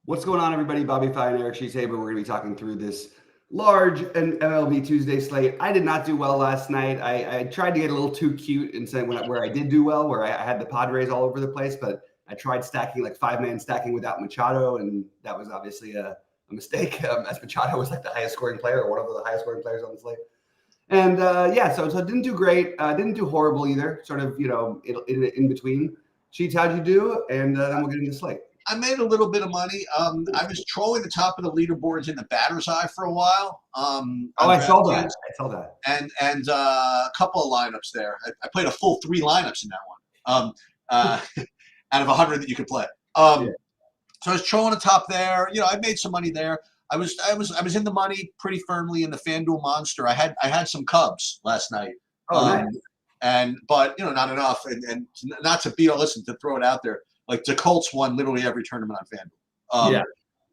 What's going on, everybody? BobbyFi and Eric Cheesehaber. We're going to be talking through this large MLB Tuesday slate. I did not do well last night. I tried to get a little too cute and say where I did do well, where I had the Padres all over the place, but I tried stacking like 5-man stacking without Machado, and that was obviously a mistake, as Machado was like the highest scoring player or one of the highest scoring players on the slate. And so it didn't do great. Didn't do horrible either. Sort of, in between. Cheats, how'd you do? And then we'll get into the slate. I made a little bit of money. I was trolling the top of the leaderboards in the batter's eye for a while. I saw that. And a couple of lineups there. I played a full 3 lineups in that one. Out of 100 that you could play. So I was trolling the top there. I made some money there. I was in the money pretty firmly in the FanDuel Monster. I had some Cubs last night. Nice. But not enough. And not to be to throw it out there. Like the Colts won literally every tournament on FanDuel.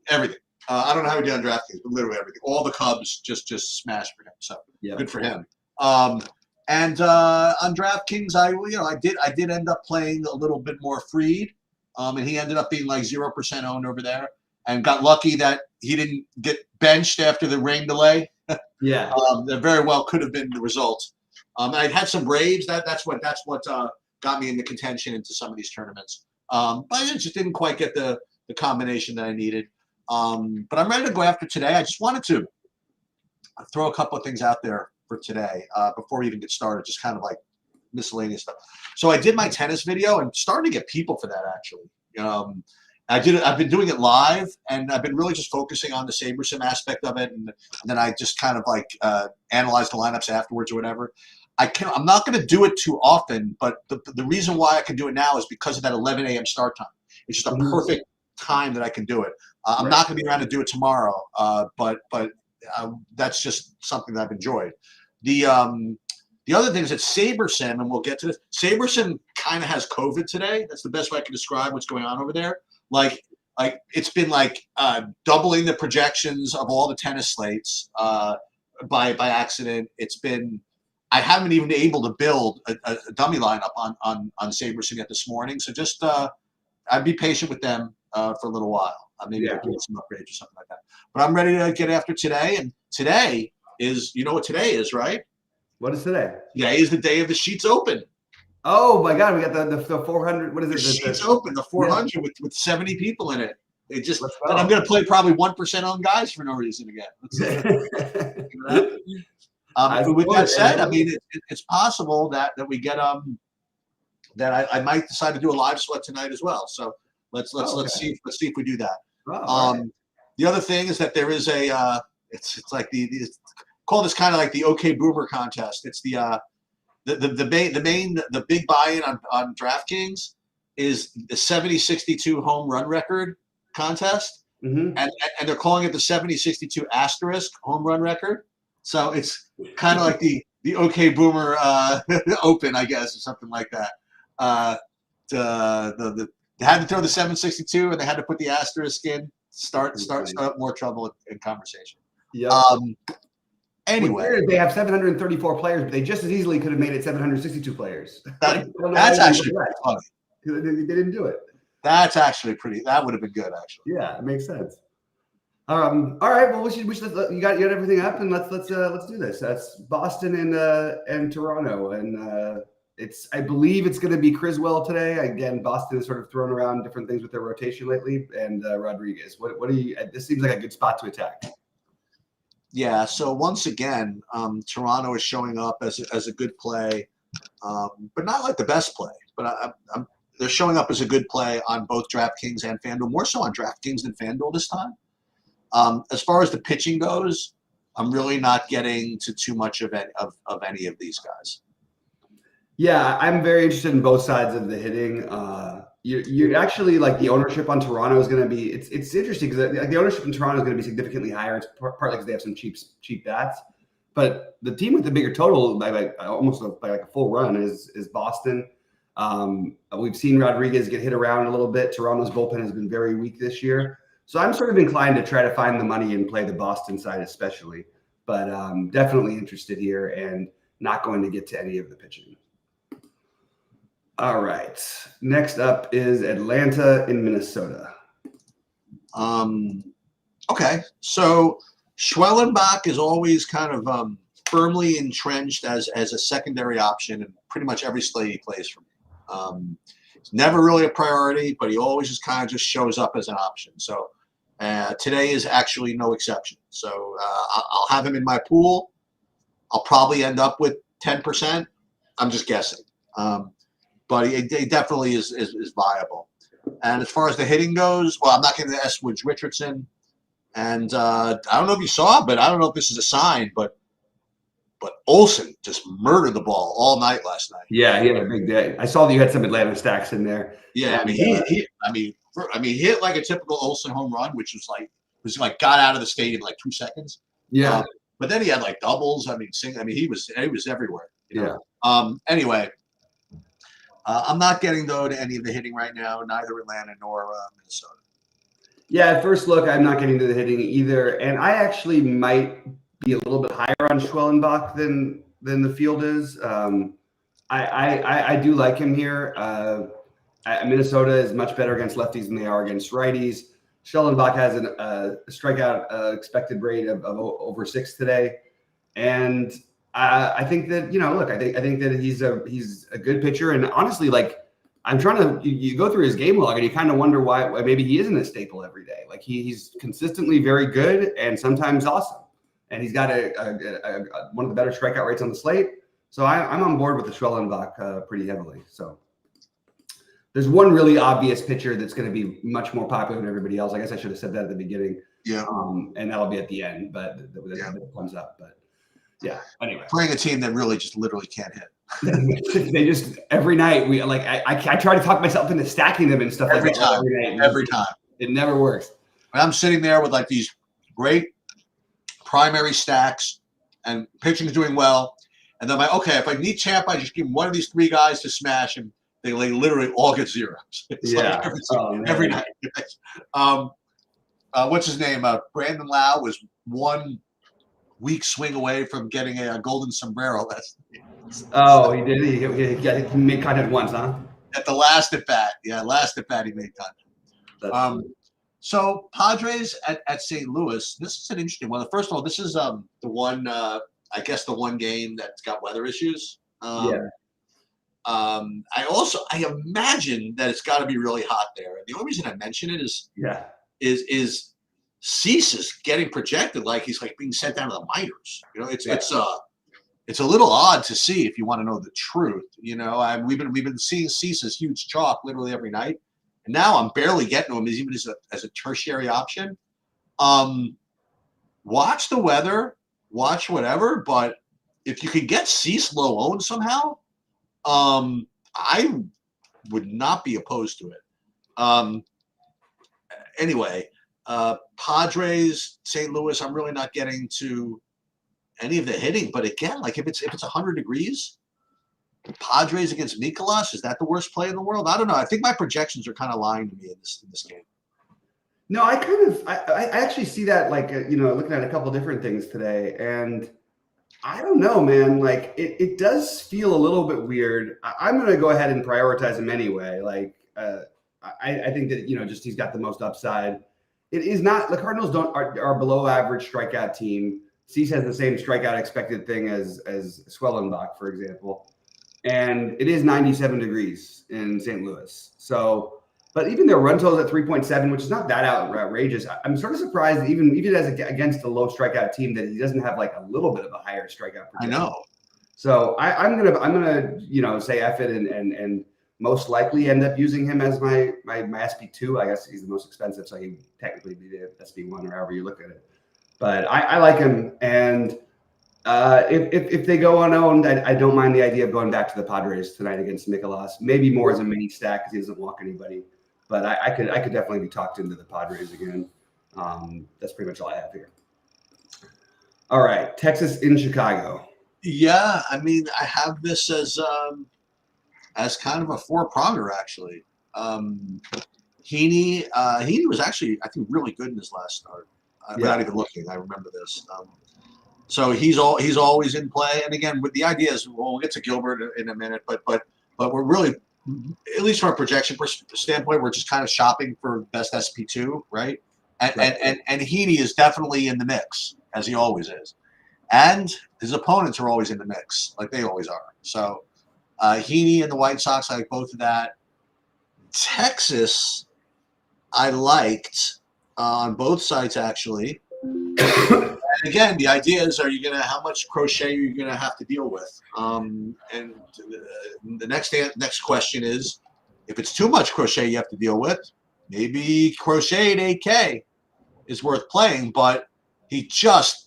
Everything. I don't know how he did on DraftKings, but literally everything. All the Cubs just smashed for him. So good for him. And on DraftKings, I did end up playing a little bit more Freed, and he ended up being like 0% owned over there, and got lucky that he didn't get benched after the rain delay. That very well could have been the result. I had some Braves. That's what got me into contention into some of these tournaments. But I just didn't quite get the combination that I needed. But I'm ready to go after today. I just wanted to throw a couple of things out there for today before we even get started, just kind of like miscellaneous stuff. So I did my tennis video and starting to get people for that, actually. I've been doing it live, and I've been really just focusing on the SaberSim aspect of it, and then I just kind of like analyze the lineups afterwards or whatever. I'm not going to do it too often, but the reason why I can do it now is because of that 11 a.m. start time. It's just a perfect time that I can do it. I'm not going to be around to do it tomorrow, but that's just something that I've enjoyed. The other thing is that SaberSim, and we'll get to this, SaberSim kind of has COVID today. That's the best way I can describe what's going on over there. Like it's been like doubling the projections of all the tennis slates by accident. I haven't even been able to build a dummy lineup on SaberSim yet this morning. So just I'd be patient with them for a little while. Maybe I'll get some upgrades or something like that. But I'm ready to get after today. And today is, you know what today is, right? What is today? Today is the day of the Sheets Open. Oh my God, we got the 400. What is it? The Sheets Open, the 400 with 70 people in it. And I'm going to play probably 1% on guys for no reason again. With that said, I mean, it's possible that we get that I might decide to do a live sweat tonight as well. So let's see if we do that. The other thing is that there is it's like call this kind of like the OK Boomer contest. It's the big buy-in on DraftKings is the 70-62 home run record contest, and they're calling it the 70-62 asterisk home run record. So it's kind of like the OK Boomer Open, I guess, or something like that. They had to throw the 762 and they had to put the asterisk in. Start up more trouble in conversation. Anyway, they have 734 players, but they just as easily could have made it 762 players. That's actually funny. They didn't do it. That's actually that would have been good, actually. Yeah, it makes sense. All right. Well, we should. You got everything up, and let's do this. That's Boston and Toronto, and I believe it's going to be Criswell today. Again, Boston has sort of thrown around different things with their rotation lately, and Rodriguez. What do you? This seems like a good spot to attack. Yeah. So once again, Toronto is showing up as a good play, but not like the best play. But they're showing up as a good play on both DraftKings and FanDuel. More so on DraftKings than FanDuel this time. As far as the pitching goes, I'm really not getting to too much of any of these guys. Yeah, I'm very interested in both sides of the hitting. You're actually like the ownership on Toronto is going to be it's interesting because the ownership in Toronto is going to be significantly higher. It's partly because they have some cheap bats, but the team with the bigger total by almost like a full run is Boston. We've seen Rodriguez get hit around a little bit. Toronto's bullpen has been very weak this year. So I'm sort of inclined to try to find the money and play the Boston side especially, but definitely interested here and not going to get to any of the pitching. All right. Next up is Atlanta in Minnesota. Okay, so Schwellenbach is always kind of firmly entrenched as a secondary option in pretty much every slate he plays for me. It's never really a priority, but he always just kind of just shows up as an option. So today is actually no exception. So I'll have him in my pool. I'll probably end up with 10%. I'm just guessing. But he definitely is viable. And as far as the hitting goes, well, I'm not getting to Eskridge Richardson. And I don't know if you saw, but I don't know if this is a sign, but Olsen just murdered the ball all night last night. Yeah, he had a big day. I saw that you had some Atlanta stacks in there. Yeah, I mean, he hit like a typical Olsen home run, which was like got out of the stadium in like 2 seconds. Yeah, but then he had like doubles. I mean, he was everywhere. You know? Yeah. Anyway, I'm not getting though to any of the hitting right now, neither Atlanta nor Minnesota. Yeah, at first look, I'm not getting to the hitting either, and I actually might be a little bit higher on Schwellenbach than the field is. I do like him here. Minnesota is much better against lefties than they are against righties. Schwellenbach has a strikeout expected rate of over 6 today, and I think that look, I think that he's a good pitcher, and honestly, like. I'm trying to. You go through his game log and you kind of wonder why maybe he isn't a staple every day. Like he's consistently very good and sometimes awesome, and he's got one of the better strikeout rates on the slate. So I'm on board with the Schwellenbach pretty heavily. So there's one really obvious pitcher that's going to be much more popular than everybody else. I guess I should have said that at the beginning. Yeah. And that'll be at the end, but that comes up. But yeah. Anyway, playing a team that really just literally can't hit. They just every night we like I try to talk myself into stacking them and stuff every like time, that. Every time. It never works. And I'm sitting there with like these great primary stacks and pitching is doing well. And then okay, if I need champ, I just give one of these 3 guys to smash and they literally all get zeros. It's like every night. What's his name? Brandon Lau was 1 weak swing away from getting a golden sombrero last night. Oh, he did. He made contact once, huh? At the last at bat, he made contact. So Padres at St. Louis. This is an interesting one. First of all, this is the one. I guess the one game that's got weather issues. I imagine that it's got to be really hot there. And the only reason I mention it is Cease is getting projected like he's like being sent down to the minors. It's a little odd to see if you want to know the truth. We've been seeing Cease's huge chalk literally every night, and now I'm barely getting to him even as a tertiary option. Watch the weather, watch whatever, but if you could get Cease low owned somehow, I would not be opposed to it. Anyway, Padres, St. Louis, I'm really not getting to any of the hitting, but again, like if it's 100 degrees, Padres against Mikolas, is that the worst play in the world? I don't know. I think my projections are kind of lying to me in this game. No, I actually see that looking at a couple different things today, and I don't know, man. Like it does feel a little bit weird. I'm going to go ahead and prioritize him anyway. Like I think that just he's got the most upside. It is not the Cardinals are below average strikeout team. Cease has the same strikeout expected thing as Schwellenbach, for example, and it is 97 degrees in St. Louis. So, but even their run total is at 3.7, which is not that outrageous. I'm sort of surprised, even as against a low strikeout team, that he doesn't have like a little bit of a higher strikeout projection. I know. So I'm gonna say F it and most likely end up using him as my SP2. I guess he's the most expensive, so he technically be the SP1 or however you look at it. But I like him, and if they go unowned, I don't mind the idea of going back to the Padres tonight against Mikolas. Maybe more as a mini stack because he doesn't walk anybody. But I could definitely be talked into the Padres again. That's pretty much all I have here. All right, Texas in Chicago. Yeah, I mean, I have this as kind of a 4-pronger actually. Heaney was actually, I think, really good in his last start. Without even looking, I remember this. So he's always in play. And again, with the idea is, we'll get to Gilbert in a minute, but we're really, at least from a projection standpoint, we're just kind of shopping for best SP2, right? And Heaney is definitely in the mix, as he always is. And his opponents are always in the mix, like they always are. So Heaney and the White Sox, I like both of that. Texas, I liked on both sides, actually. And again, the idea is, how much crochet are you gonna have to deal with? And the next question is, if it's too much crochet you have to deal with, maybe crochet at 8K is worth playing, but he's just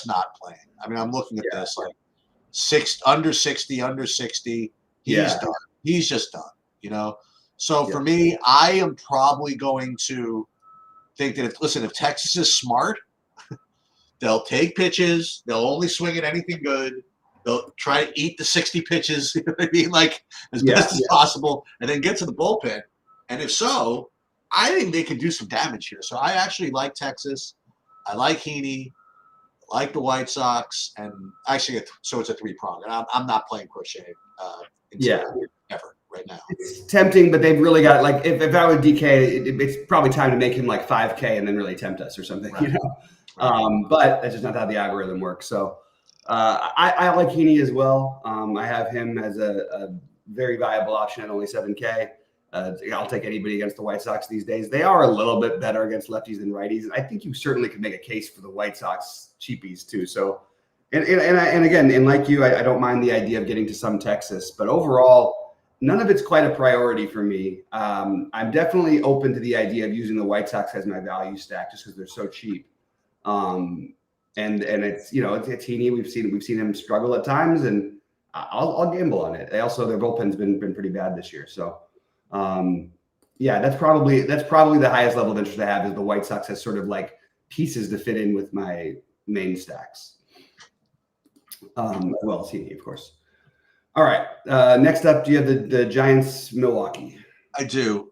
not playing. I mean, I'm looking at this like under 60. He's done. He's just done. So for me, I am probably going to think that if Texas is smart, they'll take pitches. They'll only swing at anything good. They'll try to eat the 60 pitches, like as best as possible, and then get to the bullpen. And if so, I think they can do some damage here. So I actually like Texas. I like Heaney. I like the White Sox. And actually, so it's a 3-prong. And I'm not playing crochet ever right now. It's tempting, but they've really got, like, if I would DK, it's probably time to make him like 5K and then really tempt us or something, Right. But that's just not how the algorithm works. So I like Heaney as well. I have him as a very viable option at only 7K. I'll take anybody against the White Sox these days. They are a little bit better against lefties than righties, and I think you certainly could make a case for the White Sox cheapies too. So, and again, and like you, I don't mind the idea of getting to some Texas, but overall, none of it's quite a priority for me. I'm definitely open to the idea of using the White Sox as my value stack just because they're so cheap. And it's it's Heaney. We've seen him struggle at times, and I'll gamble on it. Their bullpen's been pretty bad this year, so. That's probably the highest level of interest I have is the White Sox as sort of like pieces to fit in with my main stacks. Well, Heaney, of course. All right. Next up, do you have the Giants Milwaukee? I do.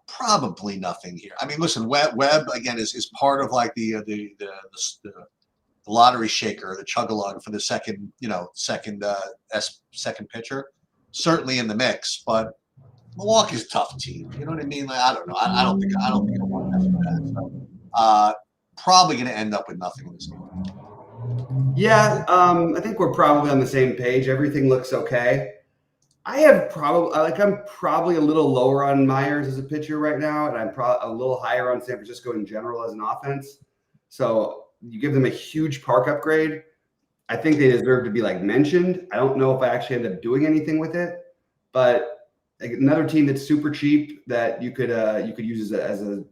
Probably nothing here. I mean, listen, Webb again is part of like the lottery shaker, the chug-a-lug for the second pitcher. Certainly in the mix, but Milwaukee's a tough team. You know what I mean? Like, I don't know. I don't think I want to mess with that. So, probably going to end up with nothing in this game. Yeah, I think we're probably on the same page. Everything looks okay. I'm probably a little lower on Myers as a pitcher right now, and I'm probably a little higher on San Francisco in general as an offense. So you give them a huge park upgrade. I think they deserve to be like mentioned. I don't know if I actually end up doing anything with it, but another team that's super cheap that you could use as a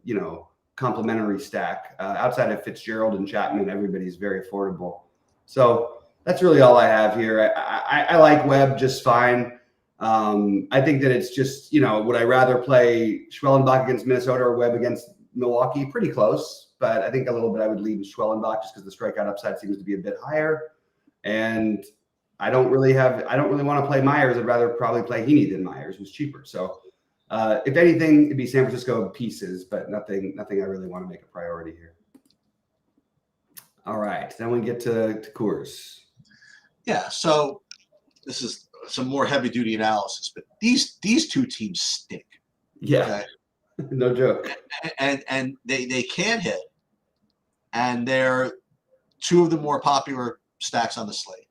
complementary stack outside of Fitzgerald and Chapman. Everybody's very affordable. So that's really all I have here. I like Webb just fine. I think that it's just, would I rather play Schwellenbach against Minnesota or Webb against Milwaukee? Pretty close, but I think a little bit I would lean Schwellenbach just because the strikeout upside seems to be a bit higher. And I don't really want to play Myers. I'd rather probably play Heaney than Myers, who's cheaper. So if anything, it'd be San Francisco pieces, but nothing I really want to make a priority here. All right, then we get to Coors. Yeah, so this is some more heavy duty analysis, but these two teams stink. Yeah, okay? No joke. And they can't hit, and they're two of the more popular stacks on the slate.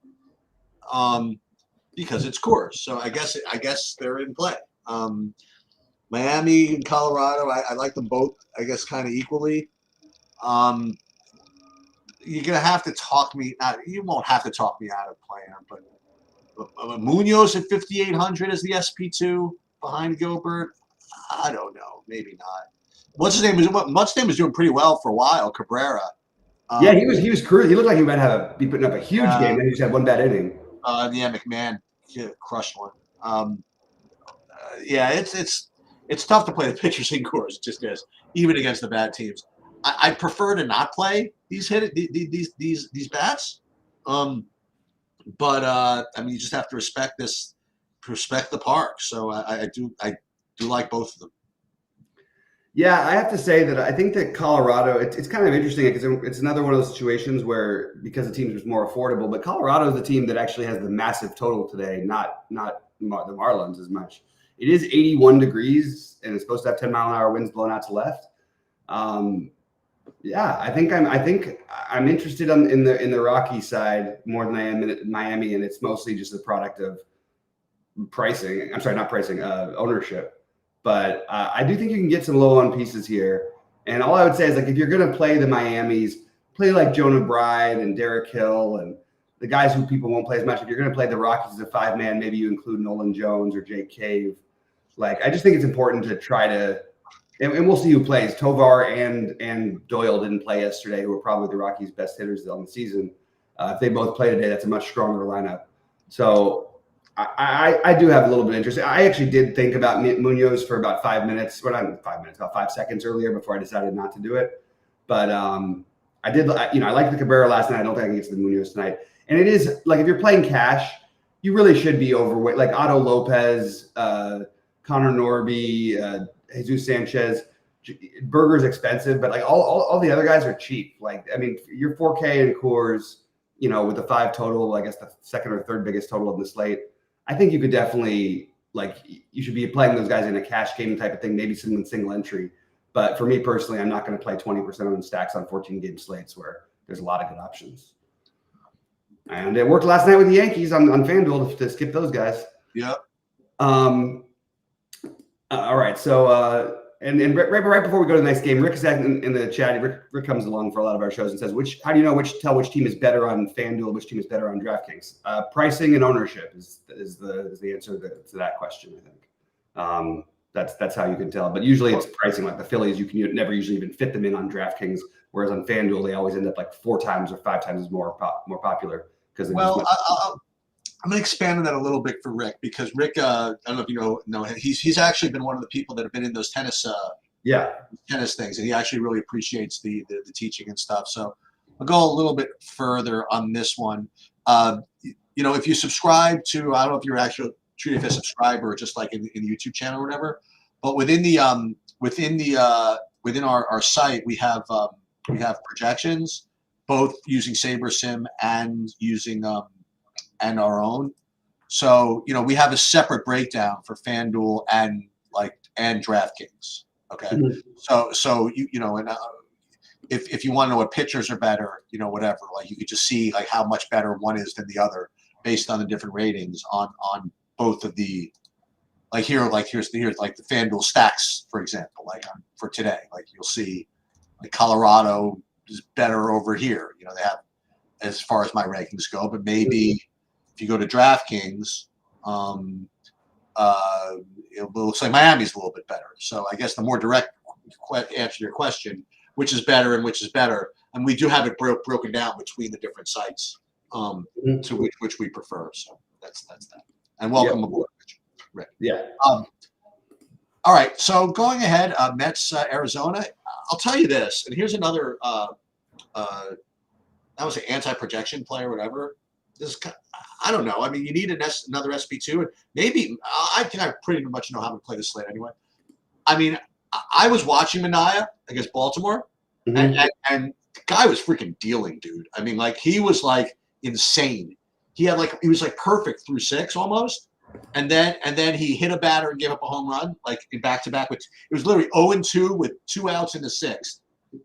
Because it's Coors, so I guess they're in play. Miami and Colorado, I like them both, I guess, kind of equally. You're gonna have to talk me out. You won't have to talk me out of playing them, but Munoz at 5,800 as the SP2 behind Gilbert. I don't know, maybe not. What's his name was doing pretty well for a while. Cabrera. Yeah, he was cruising. He looked like he might be putting up a huge game, and he just had one bad inning. McMahon crushed one. It's tough to play the pitchers in Coors. It just is, even against the bad teams. I prefer to not play these bats. But I mean, you just have to respect the park. So I do like both of them. Yeah, I have to say that I think that Colorado, it's kind of interesting because it's another one of those situations where, because the team is more affordable, but Colorado is the team that actually has the massive total today, not the Marlins as much. It is 81 degrees and it's supposed to have 10-mile-an-hour winds blowing out to left. Yeah, I think I'm interested in the Rocky side more than I am in Miami, and it's mostly just the product of pricing. I'm sorry, not pricing, ownership. But I do think you can get some low on pieces here. And all I would say is, like, if you're going to play the Miamis, play like Jonah Bride and Derek Hill and the guys who people won't play as much. If you're going to play the Rockies as a 5-man, maybe you include Nolan Jones or Jake Cave. Like, I just think it's important to try to, and we'll see who plays. Tovar and Doyle didn't play yesterday, who are probably the Rockies' best hitters on the season. If they both play today, that's a much stronger lineup. So I do have a little bit of interest. I actually did think about Munoz for about 5 minutes. Well, not 5 minutes, about 5 seconds earlier before I decided not to do it. But I did, I liked the Cabrera last night. I don't think I can get to the Munoz tonight. And it is, like, if you're playing cash, you really should be overweight. Like Otto Lopez, Connor Norby, Jesus Sanchez. Burger's expensive, but like all the other guys are cheap. Like, I mean, your 4K and Coors, with the 5 total, I guess the second or third biggest total of the slate, I think you could definitely, like, you should be playing those guys in a cash game type of thing, maybe some single entry. But for me personally, I'm not going to play 20% on stacks on 14-game slates where there's a lot of good options. And it worked last night with the Yankees on FanDuel to skip those guys. Yeah. All right. So, and right before we go to the next game, Rick is in the chat. Rick comes along for a lot of our shows and says, how do you know tell which team is better on FanDuel, which team is better on DraftKings? Pricing and ownership is the answer to that question, I think. That's how you can tell. But usually it's pricing. Like the Phillies, you can never usually even fit them in on DraftKings, whereas on FanDuel they always end up like 4 times or 5 times more popular because. Well, I'm going to expand on that a little bit for Rick, because Rick, I don't know if you know, he's actually been one of the people that have been in those tennis things, and he actually really appreciates the teaching and stuff. So I'll go a little bit further on this one. If you subscribe to, I don't know if you're actually a TrueDFS subscriber or just like in the YouTube channel or whatever, but within our site we have projections, both using SaberSim and using and our own. So, we have a separate breakdown for FanDuel and DraftKings. Okay. Mm-hmm. So if you want to know what pitchers are better, whatever, like you could just see like how much better one is than the other based on the different ratings on both of the, here's the FanDuel stacks, for example, for today, like you'll see like Colorado is better over here. They have, as far as my rankings go, but maybe if you go to DraftKings, it looks like Miami's a little bit better. So I guess the more direct answer to your question, which is better and which is better, and we do have it broken down between the different sites to which we prefer. So that's that. And welcome aboard, Rick. Yeah. All right. So going ahead, Mets, Arizona. I'll tell you this, and here's another. That was an anti-projection play or whatever. This is I don't know. I mean, you need another SP2, and maybe I think I pretty much know how to play this slate anyway. I mean, I was watching Minaya against Baltimore, and the guy was freaking dealing, dude. I mean, like he was like insane. He was like perfect through 6 almost, and then he hit a batter and gave up a home run like in back-to-back. It was literally 0-2 with 2 outs in the 6th,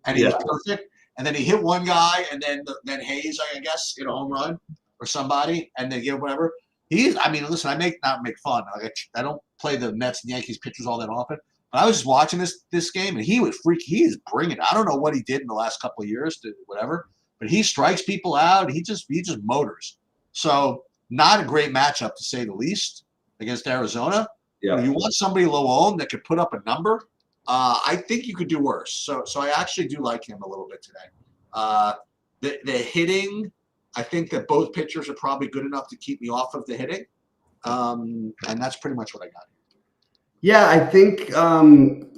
and he was perfect. And then he hit one guy, and then Hayes, I guess, hit a home run or somebody, and then whatever. Listen, I not make fun. I don't play the Mets and Yankees pitchers all that often, but I was just watching this game, and he was He is bringing. I don't know what he did in the last couple of years to whatever, but he strikes people out. He just motors. So not a great matchup to say the least against Arizona. Yeah. You want somebody low owned that could put up a number. I think you could do worse. So I actually do like him a little bit today. The hitting, I think that both pitchers are probably good enough to keep me off of the hitting. And that's pretty much what I got. Yeah, I think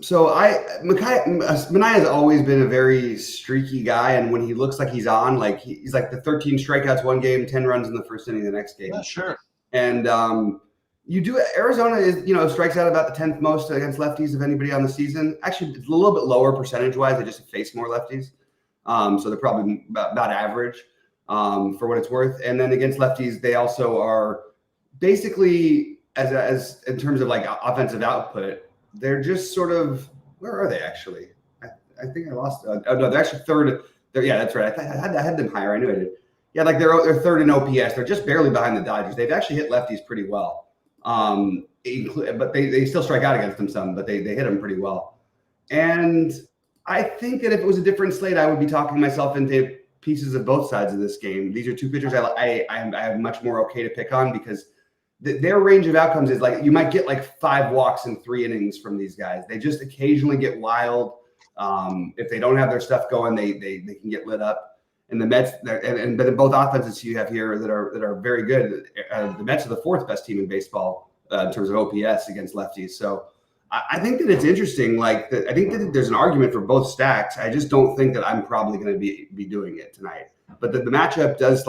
so. Minaya has always been a very streaky guy, and when he looks like he's on, like he's like the 13 strikeouts one game, 10 runs in the first inning the next game. Yeah, sure. And Arizona is strikes out about the 10th most against lefties of anybody on the season. Actually, it's a little bit lower percentage-wise. They just face more lefties, so they're probably about average for what it's worth. And then against lefties, they also are basically. As in terms of like offensive output, they're just sort of, where are they actually? I think I lost. Oh no, they're actually third. Yeah, that's right. I had them higher. I knew I did. Yeah, like they're third in OPS. They're just barely behind the Dodgers. They've actually hit lefties pretty well. But they still strike out against them some, but they hit them pretty well. And I think that if it was a different slate, I would be talking myself into pieces of both sides of this game. These are two pitchers I have much more okay to pick on because their range of outcomes is like you might get like 5 walks in 3 innings from these guys. They just occasionally get wild. If they don't have their stuff going, they can get lit up. And the Mets, and both offenses you have here that are very good. The Mets are the 4th best team in baseball in terms of OPS against lefties. So I think that it's interesting. I think that there's an argument for both stacks. I just don't think that I'm probably going to be doing it tonight. But the matchup does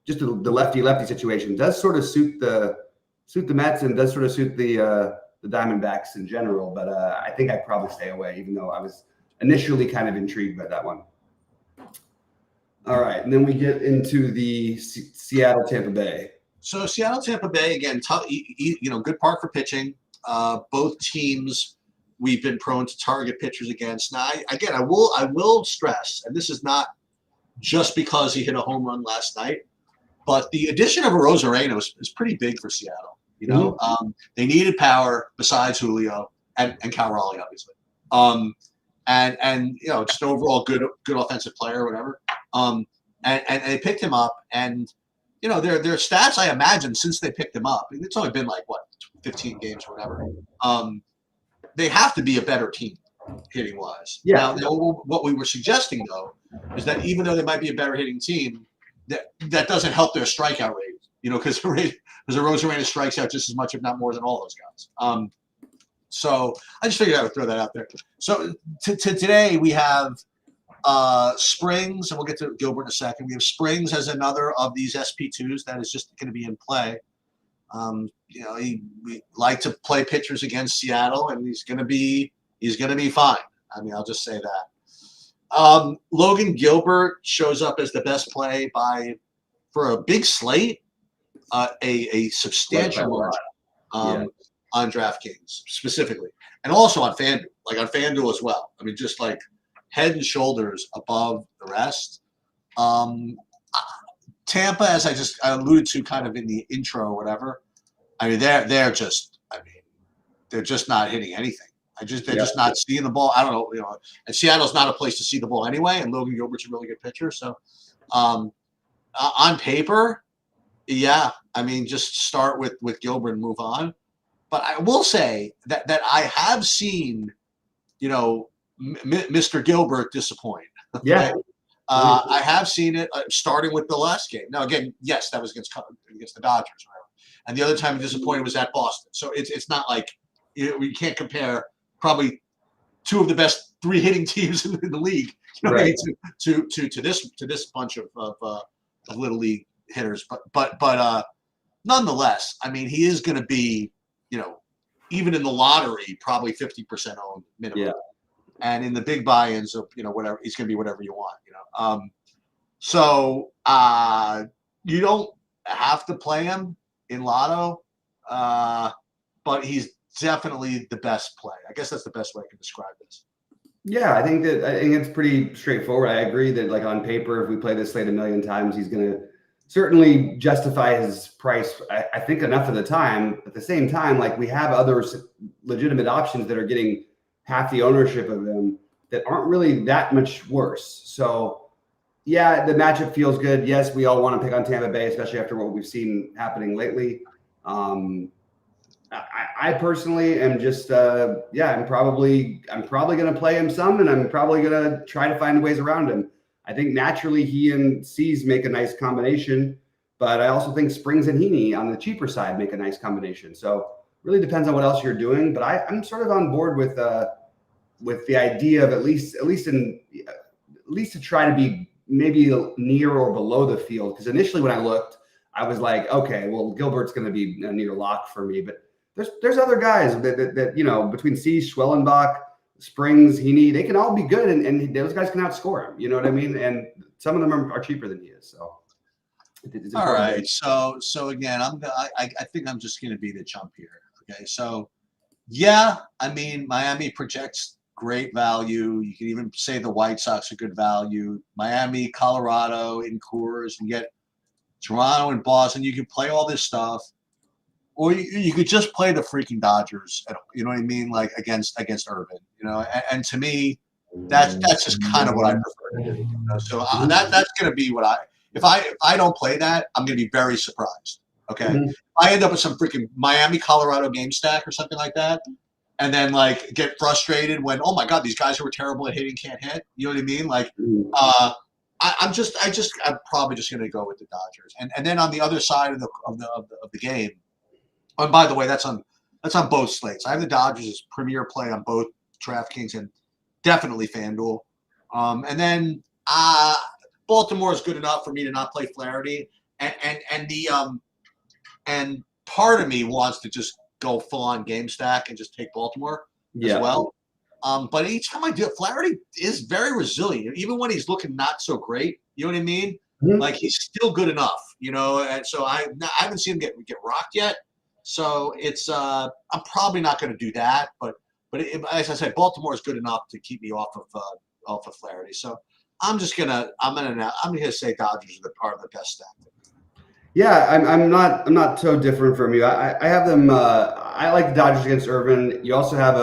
just the lefty situation does sort of suit the Mets and does sort of suit the Diamondbacks in general. But I think I'd probably stay away, even though I was initially kind of intrigued by that one. All right, and then we get into the Seattle Tampa Bay. So Seattle Tampa Bay again, tough, good park for pitching. Both teams we've been prone to target pitchers against. Now, I will stress, and this is not just because he hit a home run last night, but the addition of a Rosarena is pretty big for Seattle. They needed power besides Julio and Cal Raleigh, obviously. And just an overall good offensive player or whatever. And they picked him up, and their stats, I imagine, since they picked him up, it's only been 15 games or whatever. They have to be a better team hitting wise. Yeah. Now, what we were suggesting though is that even though they might be a better hitting team, that doesn't help their strikeout rate. Because Rosarena strikes out just as much, if not more, than all those guys. So I just figured I would throw that out there. So today we have Springs, and we'll get to Gilbert in a second. We have Springs as another of these SP2s that is just going to be in play. We like to play pitchers against Seattle, and he's going to be fine. I mean, I'll just say that. Logan Gilbert shows up as the best play for a big slate, a substantial one. On DraftKings specifically, and also on FanDuel, on FanDuel as well. I mean, just head and shoulders above the rest. Tampa, as I alluded to kind of in the intro or whatever, I mean, they're just not hitting anything. They're just not seeing the ball. I don't know, and Seattle's not a place to see the ball anyway, and Logan Gilbert's a really good pitcher. So on paper, yeah, I mean, just start with Gilbert and move on. But I will say that I have seen, Mr. Gilbert disappoint. Okay? Yeah. I have seen it starting with the last game. Now, again, yes, that was against the Dodgers, right? And the other time he disappointed was at Boston. So it's not like we can't compare probably 2 of the best 3 hitting teams in the league, right, to this bunch of little league hitters. But nonetheless, I mean, he is going to be, even in the lottery, probably 50% owned minimum. Yeah. And in the big buy-ins of, whatever, he's going to be whatever you want, So you don't have to play him in Lotto, but he's definitely the best play. I guess that's the best way I can describe this. Yeah, I think it's pretty straightforward. I agree that on paper, if we play this slate a million times, he's going to certainly justify his price, I think, enough of the time. At the same time, we have other legitimate options that are getting half the ownership of them that aren't really that much worse. So, yeah, the matchup feels good. Yes, we all want to pick on Tampa Bay, especially after what we've seen happening lately. I personally am just, I'm probably going to play him some, and I'm probably going to try to find ways around him. I think naturally he and C's make a nice combination, but I also think Springs and Heaney on the cheaper side make a nice combination. So really depends on what else you're doing. But I'm sort of on board with the idea of at least to try to be maybe near or below the field. Because initially when I looked, I was like, okay, well, Gilbert's going to be a near lock for me. But there's other guys that between C, Schwellenbach, Springs, Heaney, they can all be good, and those guys can outscore him. You know what I mean? And some of them are cheaper than he is. So, all right. So again, I think I'm just going to be the chump here. Okay. So, yeah, I mean, Miami projects great value. You can even say the White Sox are good value. Miami, Colorado, in Coors, and get Toronto and Boston. You can play all this stuff, or you could just play the freaking Dodgers. You know what I mean? Like against Irvin. You know, and to me, that's just kind of what I prefer to do. You know? So that's going to be what if I don't play that, I'm going to be very surprised. Okay, if I end up with some freaking Miami, Colorado game stack or something like that, and then like get frustrated when, oh my God, these guys who are terrible at hitting can't hit. You know what I mean? Like, I'm probably just going to go with the Dodgers. And then on the other side of the game, and by the way, that's on both slates. I have the Dodgers as premier play on both DraftKings and definitely FanDuel. And then Baltimore is good enough for me to not play Flaherty. And part of me wants to just go full on game stack and just take Baltimore as well. But each time I do it, Flaherty is very resilient, even when he's looking not so great. You know what I mean? Like he's still good enough, you know. And so I haven't seen him get rocked yet. So it's I'm probably not going to do that. But as I said, Baltimore is good enough to keep me off of Flaherty. So I'm gonna say Dodgers are the part of the best stack. Yeah, I'm not so different from you. I have them. I like the Dodgers against Irvin. You also have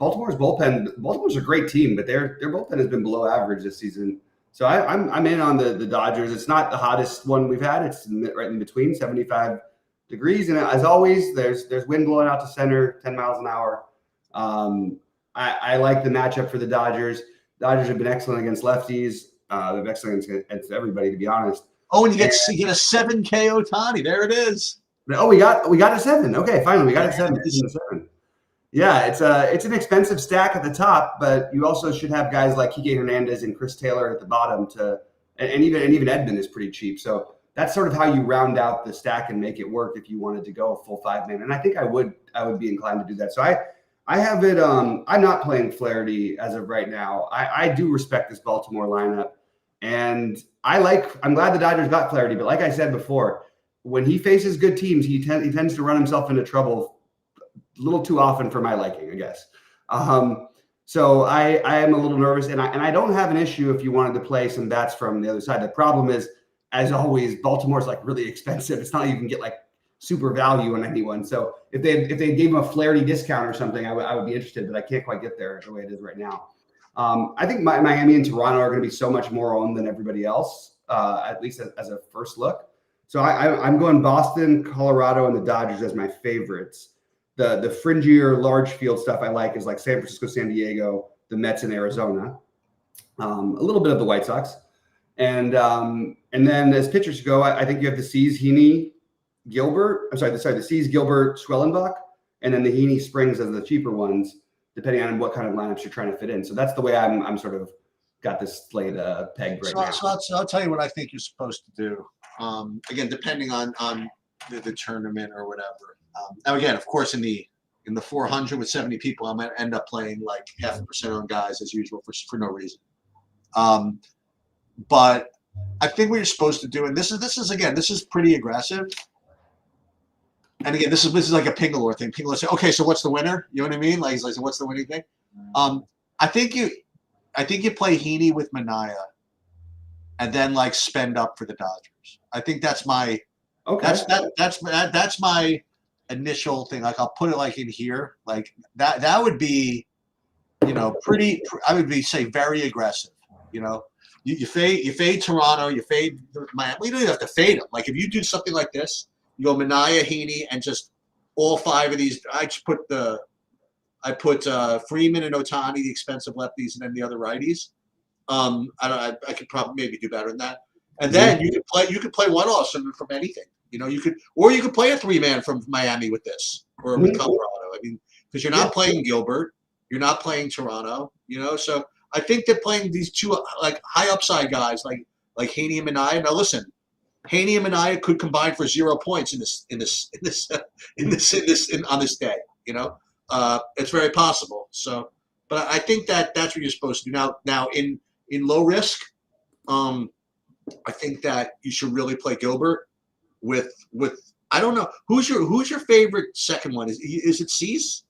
Baltimore's bullpen. Baltimore's a great team, but their bullpen has been below average this season. So I'm in on the Dodgers. It's not the hottest one we've had. It's right in between, 75 degrees, and as always, there's wind blowing out to center, 10 miles an hour. I like the matchup for the Dodgers. Dodgers have been excellent against lefties. They've been excellent against everybody, to be honest. Oh, and you get a 7K Ohtani. There it is. Oh, we got a 7. Okay, finally, we got a 7. Yeah, it's an expensive stack at the top, but you also should have guys like Kike Hernandez and Chris Taylor at the bottom and even Edman is pretty cheap. So that's sort of how you round out the stack and make it work if you wanted to go a full 5-man. And I think I would be inclined to do that. So I have it. I'm not playing Flaherty as of right now. I do respect this Baltimore lineup. And I'm glad the Dodgers got Flaherty, but like I said before, when he faces good teams, he tends to run himself into trouble a little too often for my liking, I guess. So I am a little nervous, and I don't have an issue if you wanted to play some bats from the other side. The problem is, as always, Baltimore's like really expensive. It's not like you can get like super value on anyone. So if they gave him a Flaherty discount or something, I would be interested, but I can't quite get there the way it is right now. I think Miami and Toronto are going to be so much more owned than everybody else, at least as a first look. So I'm going Boston, Colorado, and the Dodgers as my favorites. The fringier large field stuff I like is like San Francisco, San Diego, the Mets, and Arizona. A little bit of the White Sox. And then as pitchers go, I think you have the C's, Heaney, Gilbert. The C's, Gilbert, Schwellenbach, and then the Heaney, Springs as the cheaper ones, depending on what kind of lineups you're trying to fit in. So that's the way I'm sort of got this slate pegged right now. So I'll tell you what I think you're supposed to do. Again, depending on the tournament or whatever. Now, again, of course, in the 400 with 70 people, I might end up playing like 0.5% on guys as usual for no reason. But I think what you're supposed to do, and this is pretty aggressive. And again, this is like a Pingalore thing. Pingalore say, okay, so what's the winner? You know what I mean? Like, he's like, so what's the winning thing? I think you play Heaney with Manaea, and then like spend up for the Dodgers. I think that's my that's my initial thing. Like, I'll put it like in here, like that would be, pretty. I would be very aggressive. You fade Toronto, you fade Miami. You don't even have to fade them. Like if you do something like this. You go Manaea, Heaney, and just all 5 of these. I put Freeman and Ohtani, the expensive lefties, and then the other righties. I could probably maybe do better than that. And then you could play one-offs from anything. You could play a 3-man from Miami with this or with Colorado. I mean, because you're not playing Gilbert, you're not playing Toronto. So I think they're playing these two like high upside guys like Heaney and Manaea. Now listen. Heaney and Manaea could combine for 0 points on this day. It's very possible. So, but I think that's what you're supposed to do. Now in low risk, I think that you should really play Gilbert with I don't know who's your favorite second one. Is it Cease?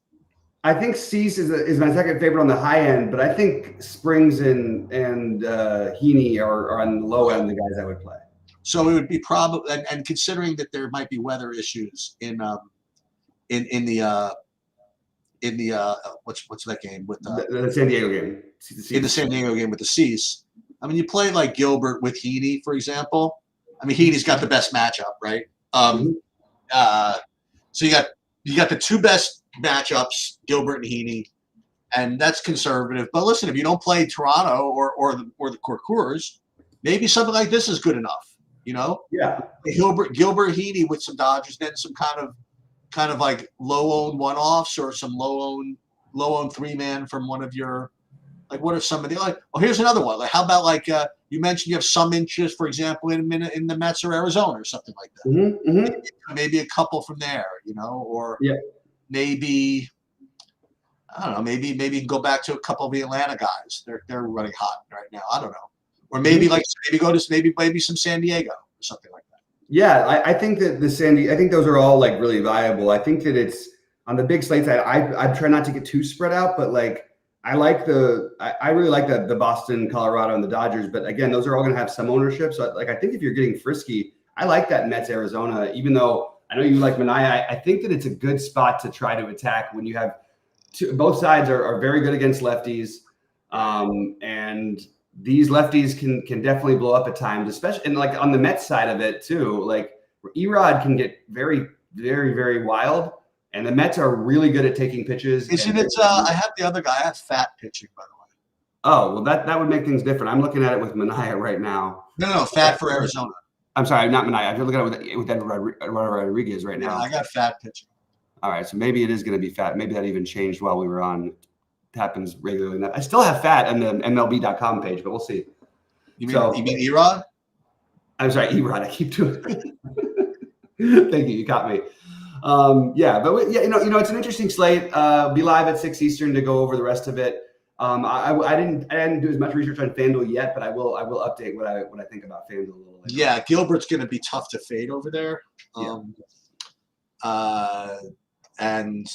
I think Cease is my second favorite on the high end, but I think Springs and Heaney are on the low end the guys I would play. So it would be probably, and considering that there might be weather issues in the what's that game with the San Diego game? In the San Diego game with the Cease. I mean, you play like Gilbert with Heaney, for example. I mean, Heaney's got the best matchup, right? So you got the two best matchups, Gilbert and Heaney, and that's conservative. But listen, if you don't play Toronto or the Coureurs, maybe something like this is good enough. You know? Yeah. Gilbert Heaney with some Dodgers, then some kind of like low owned one offs or some low owned 3-man from one of your, like, what are some of the, like, oh, here's another one. Like, how about like you mentioned you have some interest, for example, in the Mets or Arizona or something like that. Maybe a couple from there, you know, or maybe I don't know. Maybe you can go back to a couple of the Atlanta guys. They're running hot right now. I don't know. Or maybe go to maybe some San Diego or something like that. Yeah, I think that I think those are all like really viable. I think that it's on the big slates. I try not to get too spread out, but like I really like the Boston, Colorado, and the Dodgers. But again, those are all going to have some ownership. So like I think if you're getting frisky, I like that Mets Arizona. Even though I know you like Manaea, I think that it's a good spot to try to attack when you have both sides are very good against lefties, and these lefties can definitely blow up at times, especially and like on the Mets side of it too. Like Erod can get very, very, very wild, and the Mets are really good at taking pitches. Isn't it? I have the other guy. I have Fat pitching, by the way. Oh well, that would make things different. I'm looking at it with Manaea right now. No, Fat for Arizona. I'm sorry, not Manaea. I'm looking at it with Eduardo Rodriguez right now. I got Fat pitching. All right, so maybe it is going to be Fat. Maybe that even changed while we were on. It happens regularly. I still have Fat on the MLB.com page, but we'll see. You mean Erod? I'm sorry, Erod. I keep doing Thank you. You caught me. It's an interesting slate. Be live at 6 Eastern to go over the rest of it. I didn't do as much research on FanDuel yet, but I will update what I think about FanDuel a little later. Yeah, Gilbert's going to be tough to fade over there. And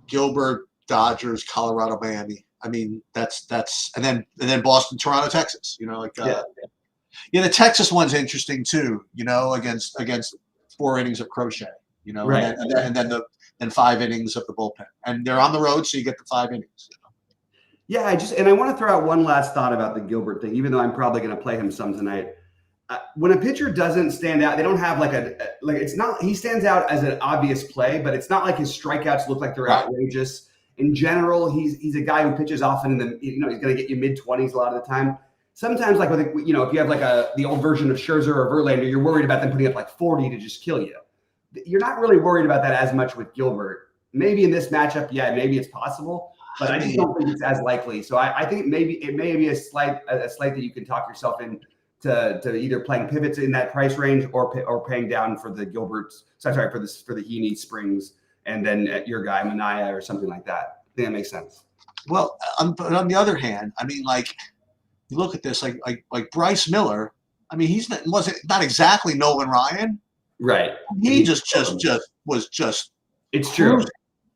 Gilbert, Dodgers, Colorado, Miami. I mean, that's and then Boston, Toronto, Texas. You know, like the Texas one's interesting too. You know, against 4 innings of Crochet. You know, right. and then 5 innings of the bullpen, and they're on the road, so you get the 5 innings. You know? Yeah, I want to throw out one last thought about the Gilbert thing, even though I'm probably going to play him some tonight. When a pitcher doesn't stand out, they don't have he stands out as an obvious play, but it's not like his strikeouts look like they're outrageous. In general, he's a guy who pitches often he's going to get you mid-20s a lot of the time. Sometimes like if you have like the old version of Scherzer or Verlander, you're worried about them putting up like 40 to just kill you. You're not really worried about that as much with Gilbert. Maybe in this matchup, maybe it's possible, but I just don't think it's as likely. So I think it may be a slate that you can talk yourself in to either playing pivots in that price range or paying down for the Gilberts. For the Heaney, Springs, and then your guy Manaea or something like that. I think that makes sense. Well, but on the other hand, I mean, like you look at this, like Bryce Miller. I mean, wasn't exactly Nolan Ryan. Right. He just was just. It's true.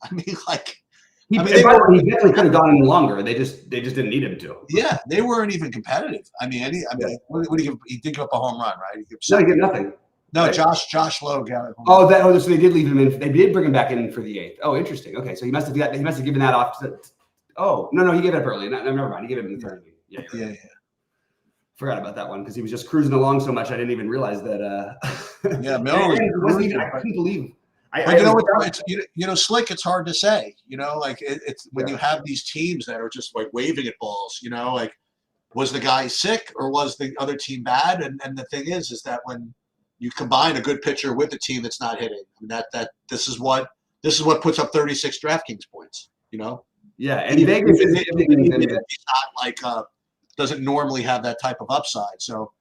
I mean, like. He definitely could have gone in longer. They just didn't need him to. Yeah, they weren't even competitive. I mean, what do you give? He did give up a home run, right? He get nothing. No, right? Josh Lowe got it. So they did leave him in. They did bring him back in for the 8th. Oh, interesting. Okay, so he must have given that off. No, he gave it up early. No, never mind. He gave it in the 3rd week. Yeah. Forgot about that one because he was just cruising along so much. I didn't even realize that. Miller. I couldn't believe. Slick. It's hard to say. You know, like it's when you have these teams that are just like waving at balls. You know, like was the guy sick or was the other team bad? And the thing is that when you combine a good pitcher with a team that's not hitting, I mean, this is what puts up 36 DraftKings points. You know. Yeah, and Vegas he's not like doesn't normally have that type of upside. So.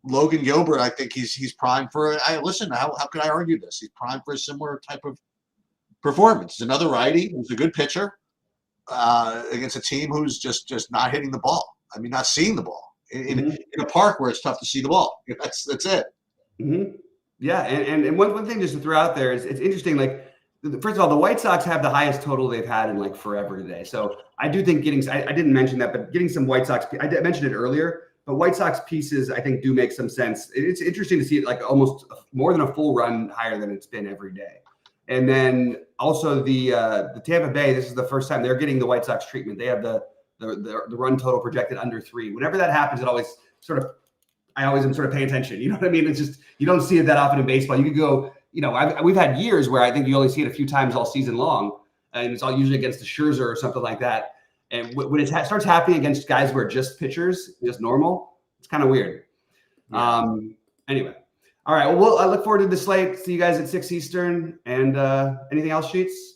Logan Gilbert, I think he's primed for. Listen, how could I argue this? He's primed for a similar type of performance. He's another righty. He's a good pitcher against a team who's just not hitting the ball. I mean, not seeing the ball in a park where it's tough to see the ball. That's it. Mm-hmm. Yeah, and one thing just to throw out there is it's interesting. Like First of all, the White Sox have the highest total they've had in like forever today. So I do think I didn't mention that, but getting some White Sox, I mentioned it earlier, but White Sox pieces I think do make some sense. It's interesting to see it like almost more than a full run higher than it's been every day. And then also the Tampa Bay, this is the first time they're getting the White Sox treatment. They have the run total projected under 3. Whenever that happens, I always am sort of paying attention. You know what I mean? It's just, you don't see it that often in baseball. You could go, we've had years where I think you only see it a few times all season long, and it's all usually against the Scherzer or something like that. And when it starts happening against guys who are just pitchers, just normal, it's kind of weird. Yeah. Anyway. All right. Well, I look forward to the slate. See you guys at 6 Eastern. And anything else, Sheets?